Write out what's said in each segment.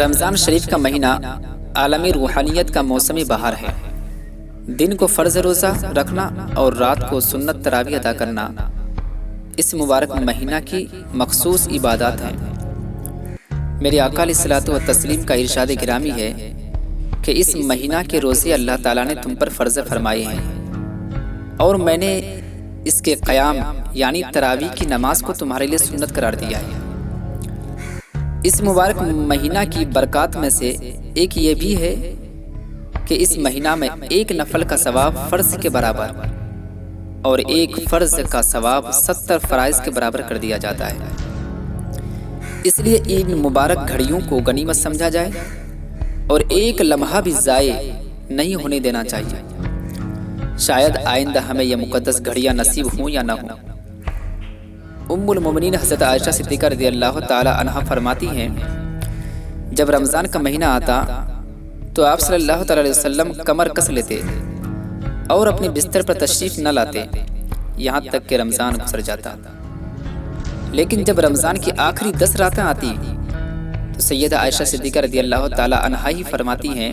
رمضان شریف کا مہینہ عالمی روحانیت کا موسمی بہار ہے۔ دن کو فرض روزہ رکھنا اور رات کو سنت تراویح ادا کرنا اس مبارک مہینہ کی مخصوص عبادات ہیں۔ میرے آقا علیہ الصلوۃ والتسلیم کا ارشاد گرامی ہے کہ اس مہینہ کے روزے اللہ تعالیٰ نے تم پر فرض فرمائے ہیں اور میں نے اس کے قیام یعنی تراویح کی نماز کو تمہارے لیے سنت قرار دیا ہے۔ اس مبارک مہینہ کی برکات میں سے ایک یہ بھی ہے کہ اس مہینہ میں ایک نفل کا ثواب فرض کے برابر اور ایک فرض کا ثواب 70 فرائض کے برابر کر دیا جاتا ہے۔ اس لیے ان مبارک گھڑیوں کو غنیمت سمجھا جائے اور ایک لمحہ بھی ضائع نہیں ہونے دینا چاہیے۔ شاید آئندہ ہمیں یہ مقدس گھڑیاں نصیب ہوں یا نہ ہوں۔ ام المومنین حضرت عائشہ صدیقہ رضی اللہ تعالی عنہا فرماتی ہیں، جب رمضان کا مہینہ آتا تو آپ صلی اللہ تعالی علیہ وسلم کمر کس لیتے اور اپنے بستر پر تشریف نہ لاتے یہاں تک کہ رمضان گزر جاتا۔ لیکن جب رمضان کی آخری 10 راتیں آتی تو سیدہ عائشہ صدیقہ رضی اللہ تعالی عنہا ہی فرماتی ہیں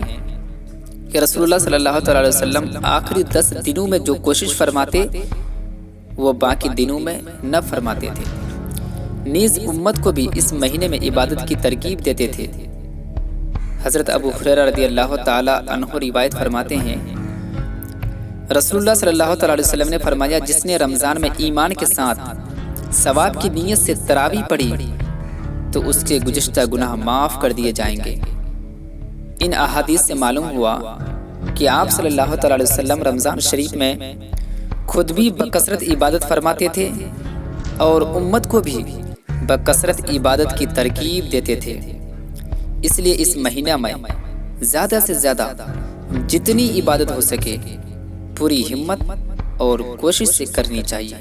کہ رسول اللہ صلی اللہ تعالی علیہ وسلم آخری 10 دنوں میں جو کوشش فرماتے وہ باقی دنوں میں نہ فرماتے تھے۔ نیز امت کو بھی اس مہینے میں عبادت کی ترغیب دیتے تھے۔ حضرت ابو ہریرہ رضی اللہ تعالی عنہ روایت فرماتے ہیں، رسول اللہ صلی اللہ تعالی علیہ وسلم نے فرمایا، جس نے رمضان میں ایمان کے ساتھ ثواب کی نیت سے تراویح پڑھی تو اس کے گزشتہ گناہ معاف کر دیے جائیں گے۔ ان احادیث سے معلوم ہوا کہ آپ صلی اللہ تعالی علیہ وسلم رمضان شریف میں خود بھی بکثرت عبادت فرماتے تھے اور امت کو بھی بکثرت عبادت کی ترغیب دیتے تھے۔ اس لیے اس مہینہ میں زیادہ سے زیادہ جتنی عبادت ہو سکے پوری ہمت اور کوشش سے کرنی چاہیے۔